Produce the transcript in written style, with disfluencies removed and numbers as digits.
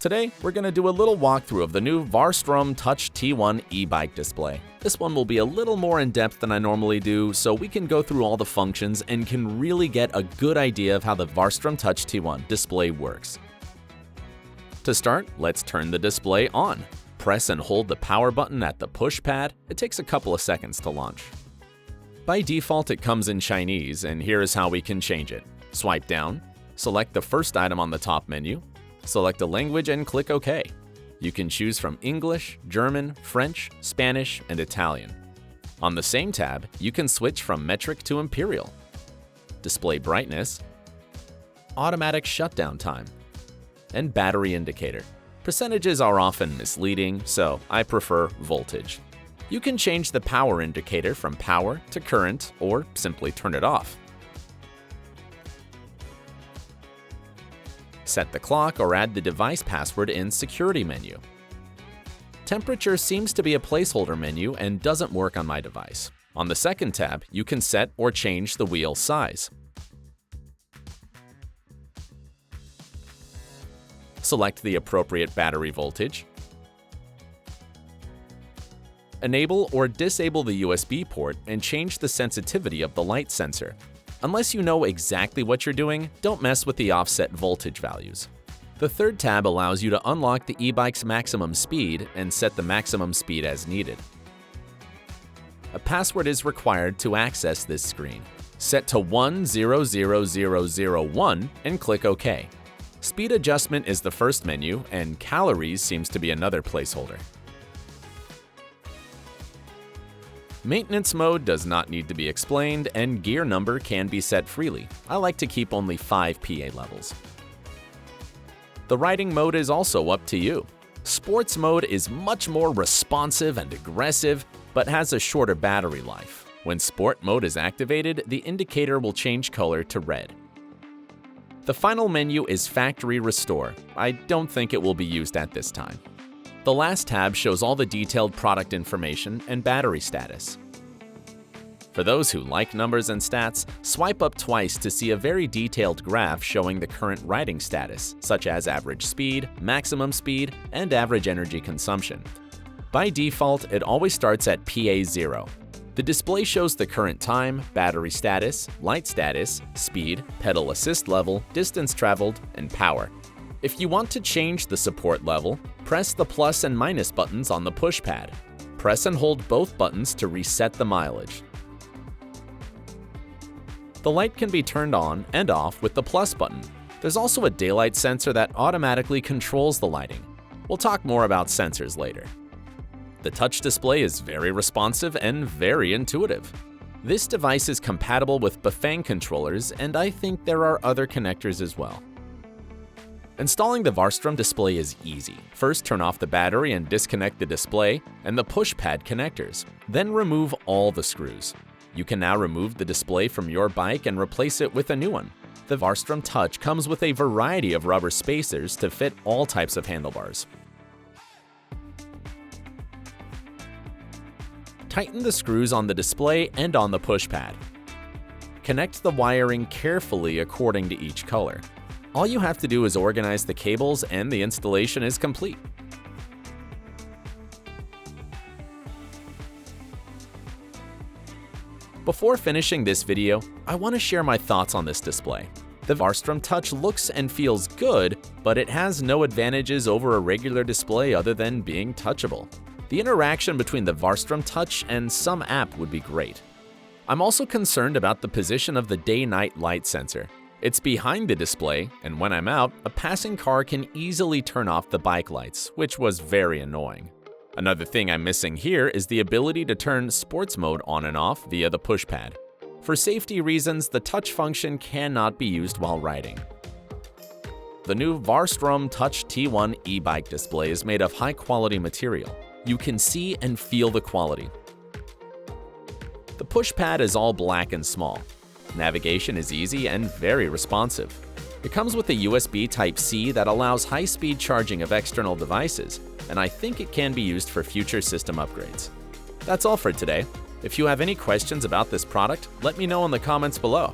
Today, we're going to do a little walkthrough of the new Varstrom Touch T1 Ebike display. This one will be a little more in-depth than I normally do, so we can go through all the functions and can really get a good idea of how the Varstrom Touch T1 display works. To start, let's turn the display on. Press and hold the power button at the push pad. It takes a couple of seconds to launch. By default, it comes in Chinese, and here is how we can change it. Swipe down, select the first item on the top menu, select a language and click OK. You can choose from English, German, French, Spanish, and Italian. On the same tab, you can switch from metric to imperial, display brightness, automatic shutdown time, and battery indicator. Percentages are often misleading, so I prefer voltage. You can change the power indicator from power to current or simply turn it off. Set the clock or add the device password in Security menu. Temperature seems to be a placeholder menu and doesn't work on my device. On the second tab, you can set or change the wheel size. Select the appropriate battery voltage. Enable or disable the USB port and change the sensitivity of the light sensor. Unless you know exactly what you're doing, don't mess with the offset voltage values. The third tab allows you to unlock the e-bike's maximum speed and set the maximum speed as needed. A password is required to access this screen. Set to 100001 and click OK. Speed adjustment is the first menu, and calories seems to be another placeholder. Maintenance mode does not need to be explained, and gear number can be set freely. I like to keep only 5 PA levels. The riding mode is also up to you. Sports mode is much more responsive and aggressive, but has a shorter battery life. When sport mode is activated, the indicator will change color to red. The final menu is Factory Restore. I don't think it will be used at this time. The last tab shows all the detailed product information and battery status. For those who like numbers and stats, swipe up twice to see a very detailed graph showing the current riding status, such as average speed, maximum speed, and average energy consumption. By default, it always starts at PA0. The display shows the current time, battery status, light status, speed, pedal assist level, distance traveled, and power. If you want to change the support level, press the plus and minus buttons on the push pad. Press and hold both buttons to reset the mileage. The light can be turned on and off with the plus button. There's also a daylight sensor that automatically controls the lighting. We'll talk more about sensors later. The touch display is very responsive and very intuitive. This device is compatible with Bafang controllers, and I think there are other connectors as well. Installing the Varstrom display is easy. First, turn off the battery and disconnect the display and the push pad connectors. Then remove all the screws. You can now remove the display from your bike and replace it with a new one. The Varstrom Touch comes with a variety of rubber spacers to fit all types of handlebars. Tighten the screws on the display and on the push pad. Connect the wiring carefully according to each color. All you have to do is organize the cables and the installation is complete. Before finishing this video, I want to share my thoughts on this display. The Varstrom Touch looks and feels good, but it has no advantages over a regular display other than being touchable. The interaction between the Varstrom Touch and some app would be great. I'm also concerned about the position of the day-night light sensor. It's behind the display, and when I'm out, a passing car can easily turn off the bike lights, which was very annoying. Another thing I'm missing here is the ability to turn sports mode on and off via the push pad. For safety reasons, the touch function cannot be used while riding. The new Varstrom Touch T1 Ebike display is made of high-quality material. You can see and feel the quality. The push pad is all black and small. Navigation is easy and very responsive. It comes with a USB Type-C that allows high-speed charging of external devices, and I think it can be used for future system upgrades. That's all for today. If you have any questions about this product, let me know in the comments below.